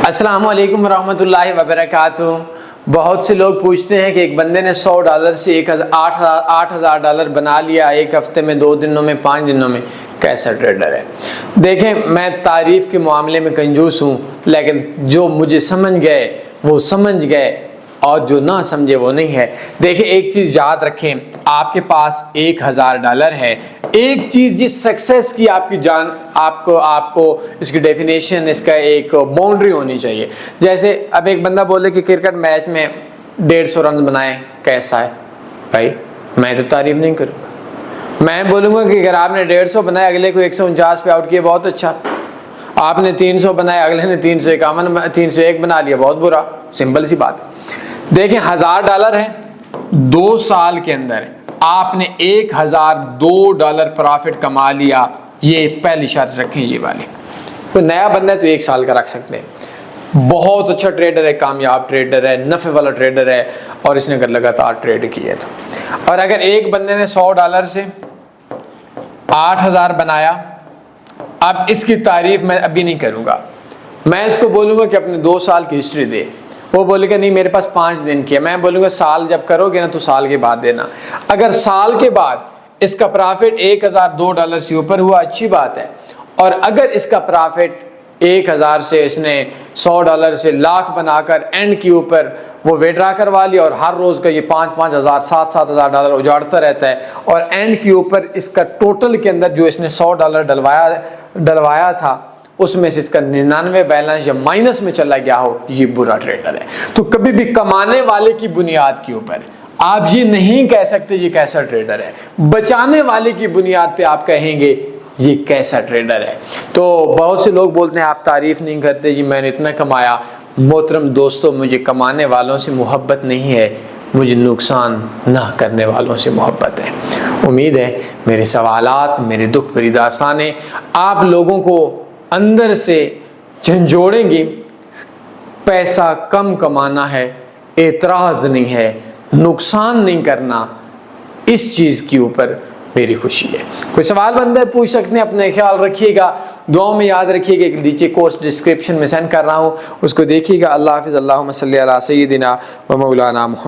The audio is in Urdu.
السلام علیکم ورحمۃ اللہ وبرکاتہ۔ بہت سے لوگ پوچھتے ہیں کہ ایک بندے نے $100 سے $8,000 بنا لیا ایک ہفتے میں، 2 دنوں میں، 5 دنوں میں، کیسا ٹریڈر ہے؟ دیکھیں، میں تعریف کے معاملے میں کنجوس ہوں، لیکن جو مجھے سمجھ گئے وہ سمجھ گئے اور جو نہ سمجھے وہ نہیں ہے۔ دیکھیں، ایک چیز یاد رکھیں، آپ کے پاس $1,000 ہے، ایک چیز جس سکسیس کی آپ کو اس کی ڈیفینیشن، اس کا ایک باؤنڈری ہونی چاہیے۔ جیسے اب ایک بندہ بولے کہ کرکٹ میچ میں 150 رنز بنائیں، کیسا ہے بھائی؟ میں تو تعریف نہیں کروں گا، میں بولوں گا کہ اگر آپ نے 150 بنائے، اگلے کو 149 پہ آؤٹ کیا، بہت اچھا۔ آپ نے 300 بنائے، اگلے نے 301 بنا لیا، بہت برا۔ سمپل سی بات ہے۔ دیکھیں، $1,000 ہے، 2 سال کے اندر آپ نے $1,002 پرافٹ کما لیا۔ یہ پہلی شرط رکھیں، یہ والی۔ کوئی نیا بندہ ہے تو 1 سال کا رکھ سکتے ہیں۔ بہت اچھا ٹریڈر ہے، کامیاب ٹریڈر ہے، نفع والا ٹریڈر ہے، اور اس نے اگر لگاتار ٹریڈ کیا تو۔ اور اگر ایک بندے نے $100 سے 8,000 بنایا، اب اس کی تعریف میں ابھی نہیں کروں گا، میں اس کو بولوں گا کہ اپنے 2 سال کی ہسٹری دے۔ وہ بولے گا نہیں میرے پاس 5 دن کی ہے، میں بولوں گا سال جب کرو گے نا تو سال کے بعد دینا۔ اگر سال کے بعد اس کا پرافٹ $1,002 سے اوپر ہوا، اچھی بات ہے۔ اور اگر اس کا پرافٹ 1,000 سے اس نے $100 سے لاکھ بنا کر اینڈ کے اوپر وہ ویڈرا کروا لیا، اور ہر روز کا یہ $5,000 $7,000 اجاڑتا رہتا ہے، اور اینڈ کے اوپر اس کا ٹوٹل کے اندر جو اس نے $100 ڈلوایا تھا اس میں سے اس کا 99 بیلنس یا مائنس میں چلا گیا ہو، یہ برا ٹریڈر ہے۔ تو کبھی بھی کمانے والے کی بنیاد کے اوپر آپ یہ نہیں کہہ سکتے یہ کیسا ٹریڈر ہے، بچانے والے کی بنیاد پہ آپ کہیں گے یہ کیسا ٹریڈر ہے۔ تو بہت سے لوگ بولتے ہیں آپ تعریف نہیں کرتے، جی میں نے اتنا کمایا۔ محترم دوستو، مجھے کمانے والوں سے محبت نہیں ہے، مجھے نقصان نہ کرنے والوں سے محبت ہے۔ امید ہے میرے سوالات، میرے دکھ بھری داستانیں آپ لوگوں کو اندر سے جھنجھوڑیں گی۔ پیسہ کم کمانا ہے، اعتراض نہیں ہے، نقصان نہیں کرنا، اس چیز کے اوپر میری خوشی ہے۔ کوئی سوال بندہ پوچھ سکتے ہیں، اپنے خیال رکھیے گا، دعاؤں میں یاد رکھیے گا۔ نیچے کورس ڈسکرپشن میں سینڈ کر رہا ہوں، اس کو دیکھیے گا۔ اللہ حافظ۔ اللہم صلی علی سیدنا و مولانا محمد۔